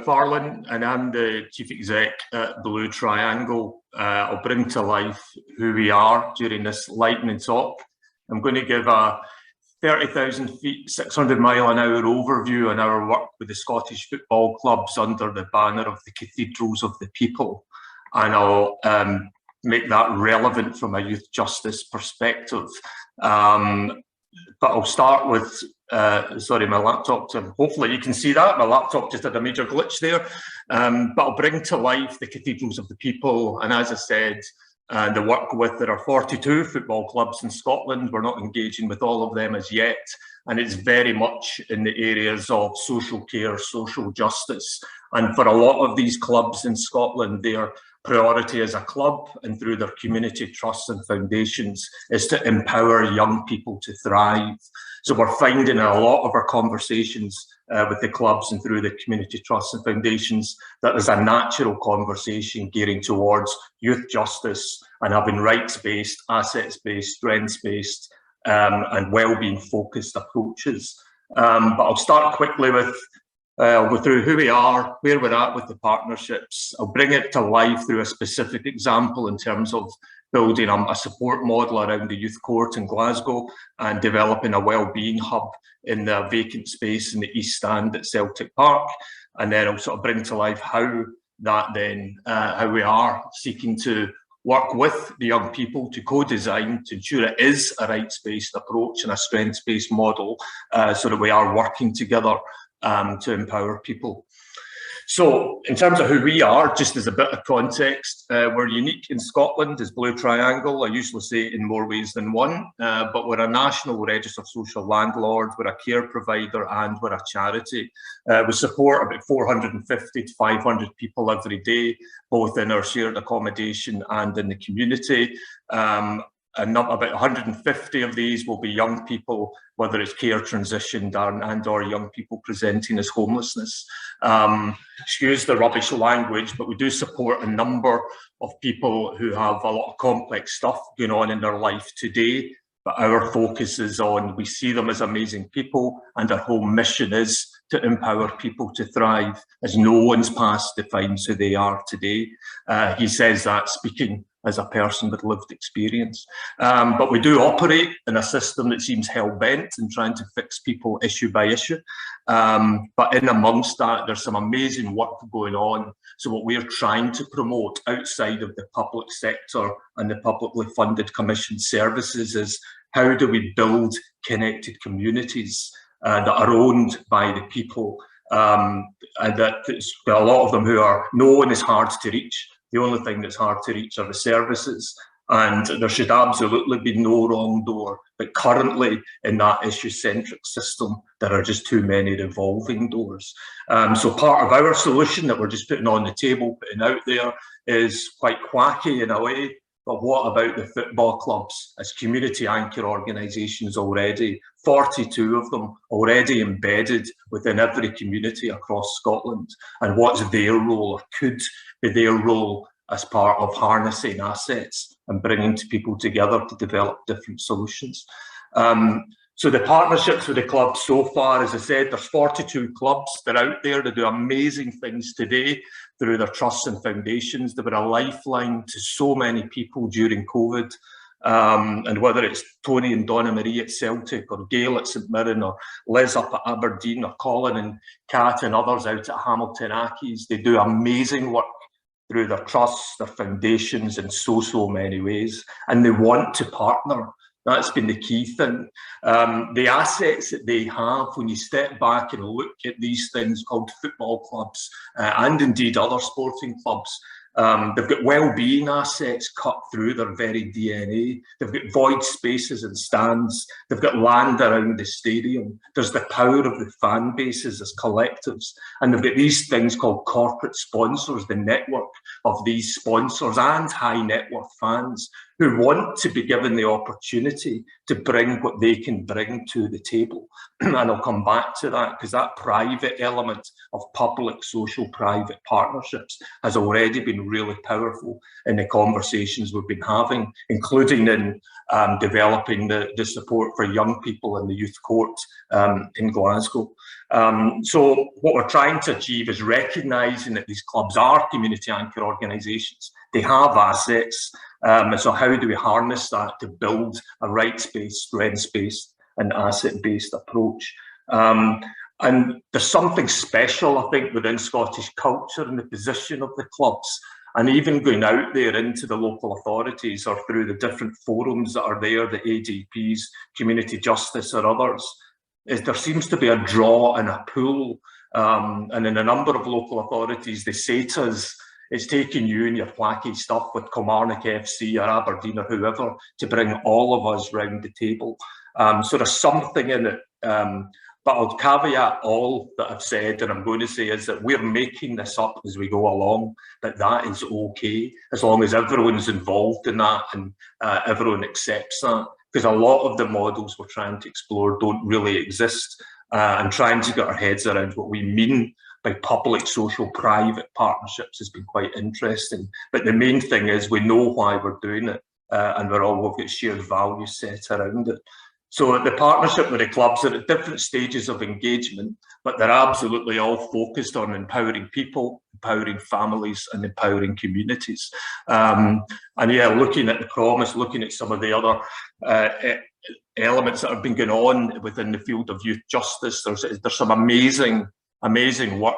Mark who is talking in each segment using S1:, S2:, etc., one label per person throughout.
S1: Macfarlane and I'm the Chief Exec at Blue Triangle. I'll bring to life who we are during this lightning talk. I'm going to give a 30,000 feet, 600 mile an hour overview on our work with the Scottish football clubs under the banner of the Cathedrals of the People. And I'll make that relevant from a youth justice perspective. But I'll start with, sorry, my laptop, hopefully you can see that. My laptop just had a major glitch there. But I'll bring to life the Cathedrals of the People. And as I said, the work with, there are 42 football clubs in Scotland. We're not engaging with all of them as yet. And it's very much in the areas of social care, social justice. And for a lot of these clubs in Scotland, their priority as a club and through their community trusts and foundations is to empower young people to thrive. So we're finding in a lot of our conversations with the clubs and through the community trusts and foundations that there's a natural conversation gearing towards youth justice and having rights-based, assets-based, strengths-based and well-being focused approaches. But I'll start quickly with I'll go through who we are, where we're at with the partnerships. I'll bring it to life through a specific example in terms of building a support model around the youth court in Glasgow and developing a wellbeing hub in the vacant space in the East Stand at Celtic Park. And then I'll sort of bring to life how that then, how we are seeking to work with the young people to co-design to ensure it is a rights-based approach and a strengths-based model so that we are working together to empower people. So in terms of who we are, just as a bit of context, we're unique in Scotland as Blue Triangle. I usually say in more ways than one, but we're a national register of social landlords, we're a care provider and we're a charity. We support about 450 to 500 people every day, both in our shared accommodation and in the community. And about 150 of these will be young people, whether it's care transitioned and or young people presenting as homelessness. Excuse the rubbish language, but we do support a number of people who have a lot of complex stuff going on in their life today. But our focus is on, we see them as amazing people and our whole mission is to empower people to thrive, as no one's past defines who they are today. He says that speaking as a person with lived experience. But we do operate in a system that seems hell-bent in trying to fix people issue by issue. But in amongst that, there's some amazing work going on. So what we're trying to promote outside of the public sector and the publicly funded commission services is how do we build connected communities that are owned by the people, and that a lot of them who are, no one is hard to reach. The only thing that's hard to reach are the services, and there should absolutely be no wrong door. But currently in that issue-centric system, there are just too many revolving doors. So part of our solution that we're just putting on the table, putting out there, is quite quacky in a way. But what about the football clubs as community anchor organisations already? 42 of them already embedded within every community across Scotland. And what's their role, or could be their role, as part of harnessing assets and bringing people together to develop different solutions? So the partnerships with the clubs so far, as I said, there's 42 clubs that are out there that do amazing things today through their trusts and foundations. They were a lifeline to so many people during COVID. And whether it's Tony and Donna Marie at Celtic, or Gail at St Mirren, or Liz up at Aberdeen, or Colin and Kat and others out at Hamilton Accies, they do amazing work through their trusts, their foundations in so many ways. And they want to partner. That's been the key thing. The assets that they have, when you step back and look at these things called football clubs, and indeed other sporting clubs, they've got well-being assets cut through their very DNA. They've got void spaces and stands. They've got land around the stadium. There's the power of the fan bases as collectives. And they've got these things called corporate sponsors, the network of these sponsors and high net worth fans who want to be given the opportunity to bring what they can bring to the table. And I'll come back to that, because that private element of public, social, private partnerships has already been really powerful in the conversations we've been having, including in developing the support for young people in the youth court in Glasgow. So what we're trying to achieve is recognising that these clubs are community anchor organisations. They have assets, and so how do we harness that to build a rights-based, strengths-based and asset-based approach? And there's something special, I think, within Scottish culture and the position of the clubs, and even going out there into the local authorities or through the different forums that are there, the ADPs, Community Justice or others, is there seems to be a draw and a pull. And in a number of local authorities, they say to us, it's taking you and your wacky stuff with Kilmarnock FC or Aberdeen or whoever to bring all of us round the table. So there's something in it. But I'll caveat all that I've said, and I'm going to say is that we're making this up as we go along, that is okay, as long as everyone's involved in that and everyone accepts that. Because a lot of the models we're trying to explore don't really exist, and trying to get our heads around what we mean by public, social, private partnerships has been quite interesting. But the main thing is we know why we're doing it, and we've got shared values set around it. So the partnership with the clubs are at different stages of engagement, but they're absolutely all focused on empowering people, empowering families and empowering communities. And yeah, looking at the promise, looking at some of the other elements that have been going on within the field of youth justice, there's some amazing work,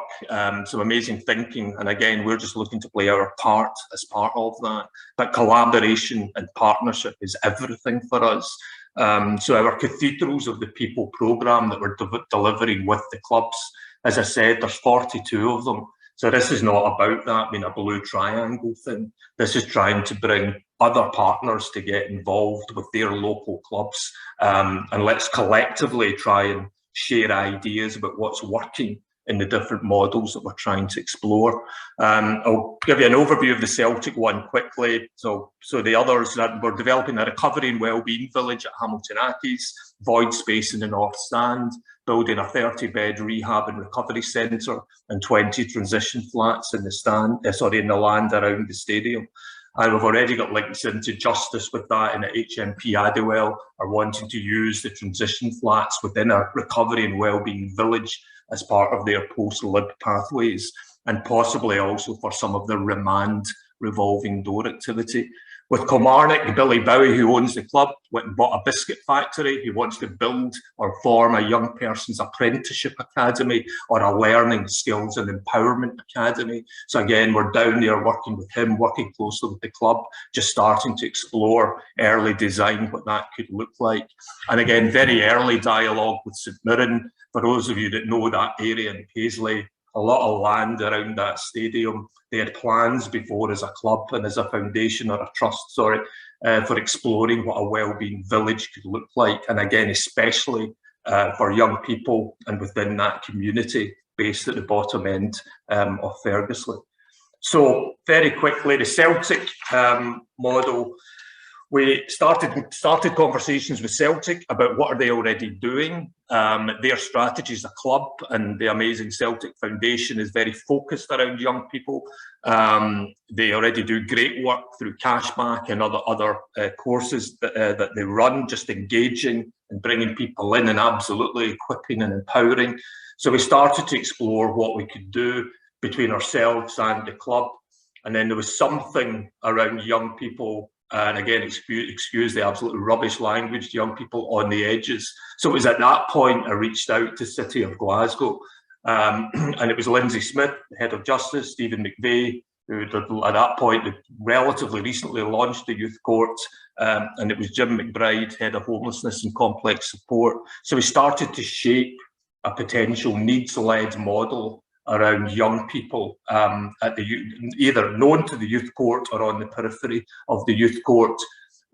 S1: some amazing thinking. And again, we're just looking to play our part as part of that. But collaboration and partnership is everything for us. So our Cathedrals of the People programme that we're delivering with the clubs, as I said, there's 42 of them. So this is not about that being a blue triangle thing. This is trying to bring other partners to get involved with their local clubs, and let's collectively try and share ideas about what's working in the different models that we're trying to explore. I'll give you an overview of the Celtic one quickly. So the others, that we're developing a recovery and wellbeing village at Hamilton Accies, void space in the North Stand, building a 30-bed rehab and recovery centre and 20 transition flats in the stand, in the land around the stadium. And we've already got links into justice with that, and at HMP Adderwell are wanting to use the transition flats within a recovery and wellbeing village as part of their post-lib pathways, and possibly also for some of the remand revolving door activity. With Kilmarnock, Billy Bowie, who owns the club, went and bought a biscuit factory. He wants to build or form a young person's apprenticeship academy or a learning skills and empowerment academy. So again, we're down there working with him, working closely with the club, just starting to explore early design, what that could look like. And again, very early dialogue with St Mirren. For those of you that know that area in Paisley, a lot of land around that stadium. They had plans before as a club and as a foundation or a trust, for exploring what a wellbeing village could look like. And again, especially for young people and within that community based at the bottom end of Ferguson. So very quickly, the Celtic model. We started conversations with Celtic about what are they already doing. Their strategy as a club, and the amazing Celtic Foundation is very focused around young people. They already do great work through cashback and other courses that they run, just engaging and bringing people in and absolutely equipping and empowering. So we started to explore what we could do between ourselves and the club. And then there was something around young people. And again, excuse the absolute rubbish language, young people on the edges. So it was at that point I reached out to City of Glasgow, and it was Lindsay Smith, the head of justice, Stephen McVeigh, who at that point had relatively recently launched the youth court, and it was Jim McBride, head of homelessness and complex support. So we started to shape a potential needs-led model around young people at either known to the youth court or on the periphery of the youth court.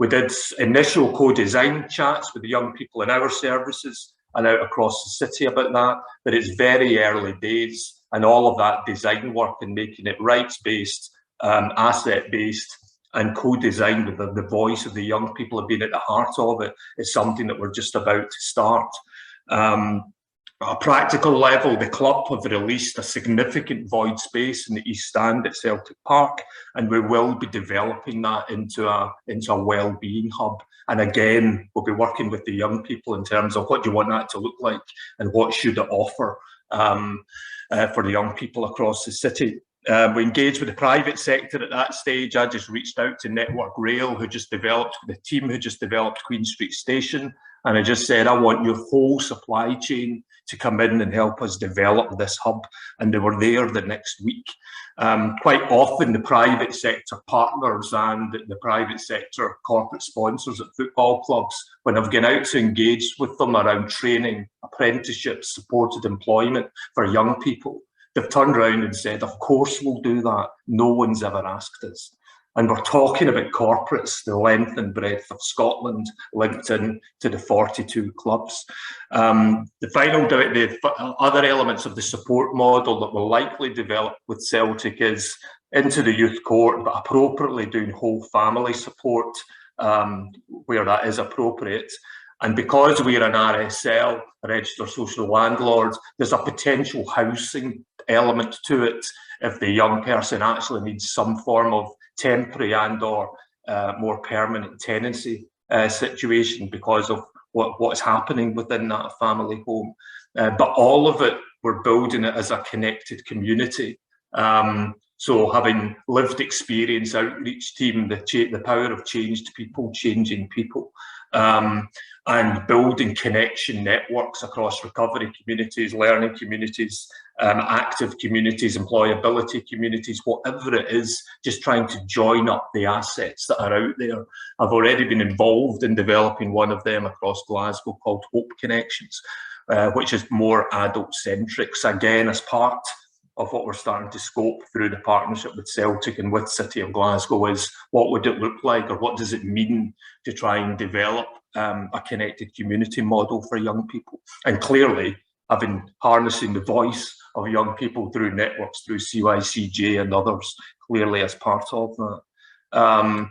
S1: We did initial co-design chats with the young people in our services and out across the city about that, but it's very early days, and all of that design work and making it rights-based, asset-based, and co-designed with the voice of the young people have been at the heart of it, is something that we're just about to start. At a practical level, the club have released a significant void space in the East Stand at Celtic Park, and we will be developing that into a well-being hub. And again, we'll be working with the young people in terms of what do you want that to look like and what should it offer for the young people across the city. We engaged with the private sector at that stage. I just reached out to Network Rail, the team who just developed Queen Street Station, and I just said, I want your whole supply chain to come in and help us develop this hub. And they were there the next week. Quite often the private sector partners and the private sector corporate sponsors at football clubs, when I've gone out to engage with them around training, apprenticeships, supported employment for young people, they've turned around and said, of course we'll do that. No one's ever asked us. And we're talking about corporates, the length and breadth of Scotland, linked in to the 42 clubs. The other elements of the support model that will likely develop with Celtic is into the youth court, but appropriately doing whole family support where that is appropriate. And because we're an RSL, a registered social landlord, there's a potential housing element to it if the young person actually needs some form of temporary and or more permanent tenancy situation because of what's happening within that family home. But all of it, we're building it as a connected community. So having lived experience, outreach team, the power of changed people, changing people, and building connection networks across recovery communities, learning communities, active communities, employability communities, whatever it is, just trying to join up the assets that are out there. I've already been involved in developing one of them across Glasgow called Hope Connections, which is more adult-centric. So again, as part of what we're starting to scope through the partnership with Celtic and with City of Glasgow is what would it look like, or what does it mean to try and develop a connected community model for young people. And clearly, harnessing the voice of young people through networks, through CYCJ and others, clearly as part of that.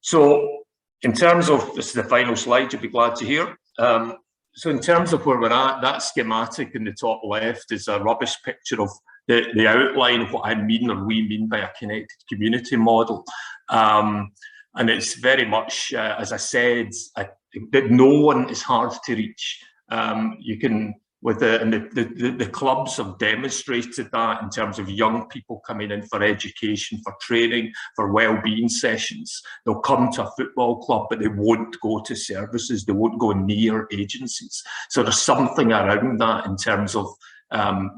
S1: So in terms of, this is the final slide, you'll be glad to hear. So in terms of where we're at, that schematic in the top left is a rubbish picture of the outline of what I mean, or we mean, by a connected community model. And it's very much, as I said, that no one is hard to reach. You can, and the clubs have demonstrated that in terms of young people coming in for education, for training, for well-being sessions. They'll come to a football club, but they won't go to services. They won't go near agencies. So there's something around that in terms of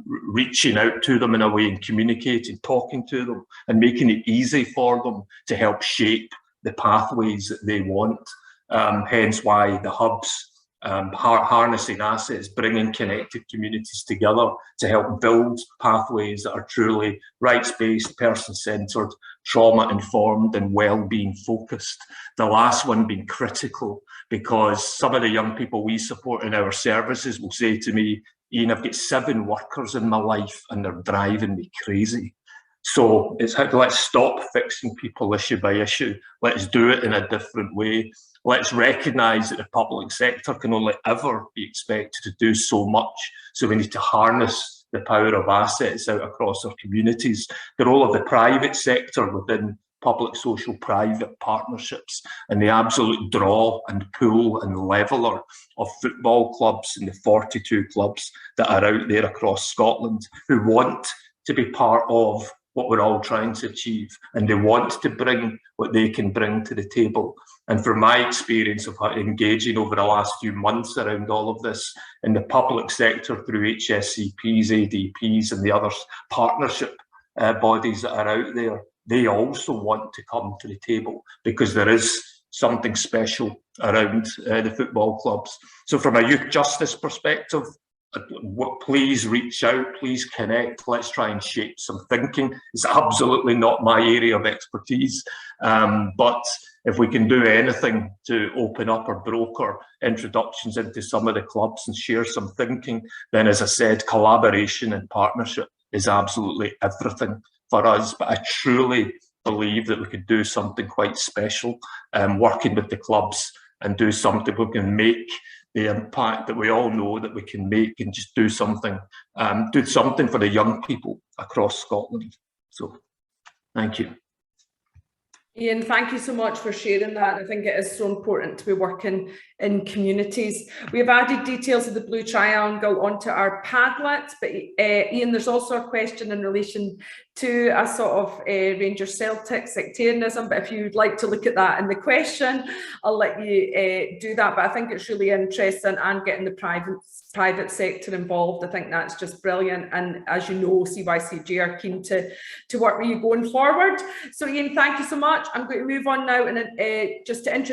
S1: reaching out to them in a way and communicating, talking to them, and making it easy for them to help shape the pathways that they want. Hence why the hubs, harnessing assets, bringing connected communities together to help build pathways that are truly rights-based, person-centred, trauma-informed and well-being focused. The last one being critical, because some of the young people we support in our services will say to me, Iain, I've got 7 workers in my life and they're driving me crazy. So it's let's stop fixing people issue by issue. Let's do it in a different way. Let's recognise that the public sector can only ever be expected to do so much. So we need to harness the power of assets out across our communities. The role of the private sector within public social private partnerships, and the absolute draw and pull and leveller of football clubs and the 42 clubs that are out there across Scotland who want to be part of what we're all trying to achieve, and they want to bring what they can bring to the table. And from my experience of engaging over the last few months around all of this in the public sector through HSCPs, ADPs and the other partnership bodies that are out there, they also want to come to the table because there is something special around the football clubs. So from a youth justice perspective, please reach out, please connect, let's try and shape some thinking. It's absolutely not my area of expertise, but if we can do anything to open up or broker introductions into some of the clubs and share some thinking, then as I said, collaboration and partnership is absolutely everything for us. But I truly believe that we could do something quite special, working with the clubs, and do something we can make the impact that we all know that we can make, and just do something for the young people across Scotland. So, thank you.
S2: Iain, thank you so much for sharing that. I think it is so important to be working in communities. We have added details of the Blue Triangle onto our Padlet, but Iain, there's also a question in relation to a sort of Rangers Celtic sectarianism, but if you'd like to look at that in the question, I'll let you do that. But I think it's really interesting, and getting the private sector involved, I think that's just brilliant. And as you know, CYCG are keen to work with you going forward. So Iain, thank you so much. I'm going to move on now and just to introduce